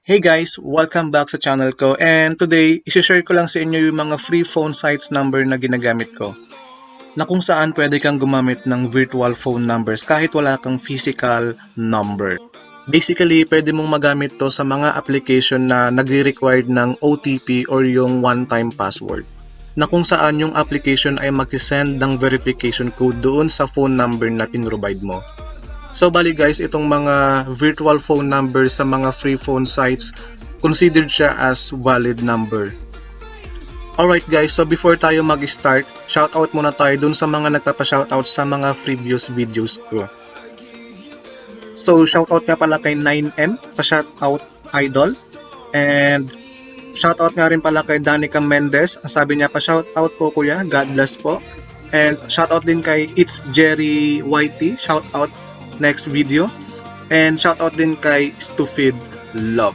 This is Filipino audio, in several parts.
Hey guys, welcome back sa channel ko and today, isi-share ko lang sa inyo yung mga free phone sites number na ginagamit ko na kung saan pwede kang gumamit ng virtual phone numbers kahit wala kang physical number. Basically, pwede mong magamit to sa mga application na nagre-required ng OTP or yung one-time password na kung saan yung application ay mag-send ng verification code doon sa phone number na pin-provide mo. So bali guys, itong mga virtual phone numbers sa mga free phone sites, considered siya as valid number. Alright guys, so before tayo mag-start, shoutout muna tayo dun sa mga nagpapa-shoutout sa mga previous videos ko. So shoutout nga pala kay 9M, pa-shoutout idol. And shoutout nga rin pala kay Danica Mendez, sabi niya pa-shoutout po kuya, God bless po. And shoutout din kay It's Jerry YT, shoutout next video. And shoutout din kay Stupid Love.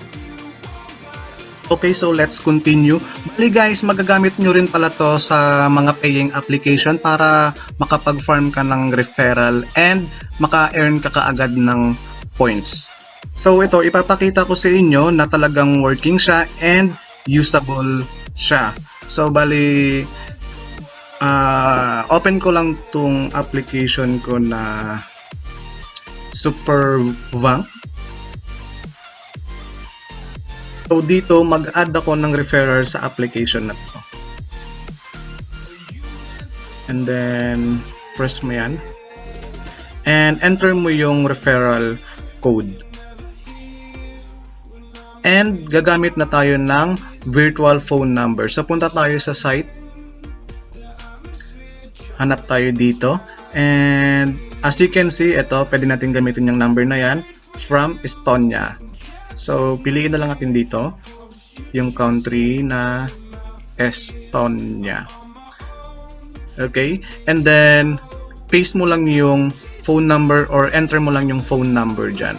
Okay, so let's continue. Bali guys, magagamit nyo rin pala to sa mga paying application para makapag-farm ka ng referral and maka-earn ka kaagad ng points. So ito, ipapakita ko sa inyo na talagang working siya and usable siya. So bali, open ko lang tong application ko na Supervank. So dito mag-add ako ng referral sa application na to. And then press mo yan. And enter mo yung referral code. And gagamit na tayo ng virtual phone number. So punta tayo sa site. Hanap tayo dito. And as you can see, ito, pwede natin gamitin yung number na yan from Estonia. So, piliin na lang natin dito yung country na Estonia. Okay? And then, paste mo lang yung phone number or enter mo lang yung phone number dyan.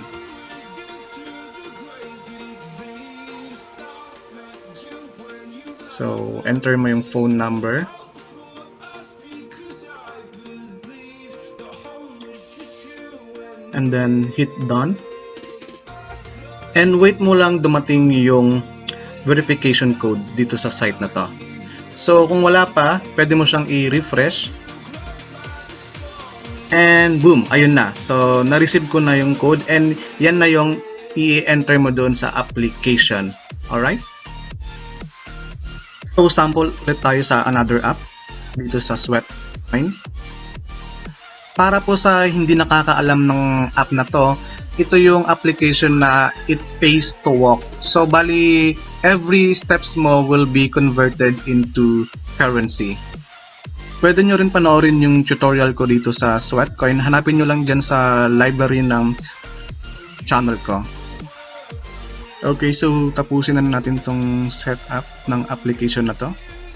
So, enter mo yung phone number. And then, hit done. And wait mo lang dumating yung verification code dito sa site na to. So kung wala pa, pwede mo siyang i-refresh. And boom, ayun na. So na-receive ko na yung code and yan na yung i-enter mo doon sa application. Alright? So sample ulit tayo sa another app dito sa Sweatcoin. Para po sa hindi nakakaalam ng app na to, ito yung application na it pays to walk. So bali, every steps mo will be converted into currency. Pwede nyo rin panoorin yung tutorial ko dito sa Sweatcoin. Hanapin nyo lang dyan sa library ng channel ko. Okay, so tapusin na natin tong setup ng application na to.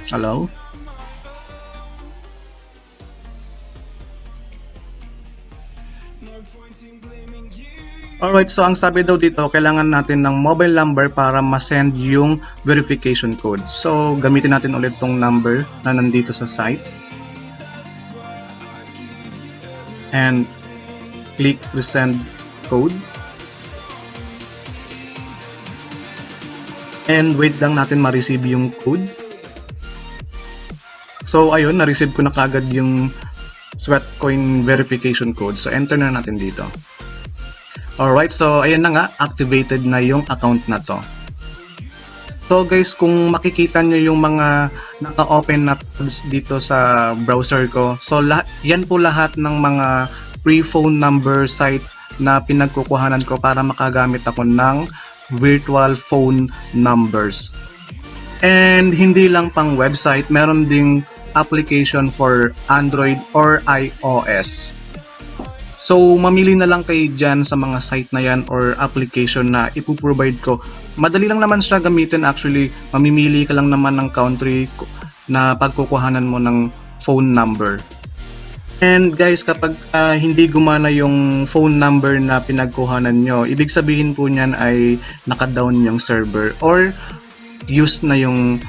Hello? Alright, so ang sabi daw dito, kailangan natin ng mobile number para ma-send yung verification code. So, gamitin natin ulit tong number na nandito sa site. And click resend code. And wait lang natin ma-receive yung code. So, ayun, na-receive ko na kagad yung Sweatcoin verification code. So, enter na natin dito. Alright, so ayan na nga, activated na yung account na to. So guys, kung makikita nyo yung mga naka-open na tabs dito sa browser ko, so yan po lahat ng mga free phone number site na pinagkukuhanan ko para makagamit ako ng virtual phone numbers. And hindi lang pang website, meron ding application for Android or iOS. So, mamili na lang kayo dyan sa mga site na yan or application na ipoprovide ko. Madali lang naman siya gamitin actually. Mamimili ka lang naman ng country na pagkukuhanan mo ng phone number. And guys, kapag hindi gumana yung phone number na pinagkuhanan nyo, ibig sabihin po niyan ay naka-down yung server or use na yung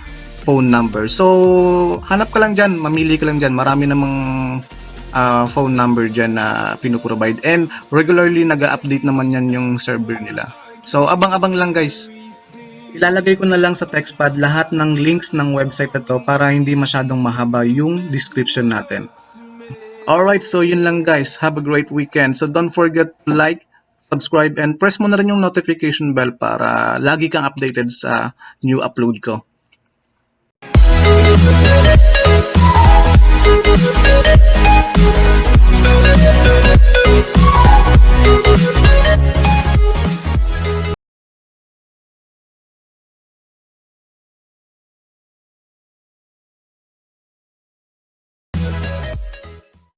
phone number. So, hanap ka lang dyan, mamili ka lang dyan. Marami namang phone number dyan na pinuprovide and regularly nag-update naman yan yung server nila. So abang-abang lang guys. Ilalagay ko na lang sa text pad lahat ng links ng website na to para hindi masyadong mahaba yung description natin. Alright, so yun lang guys. Have a great weekend. So don't forget to like, subscribe, and press mo na rin yung notification bell para lagi kang updated sa new upload ko.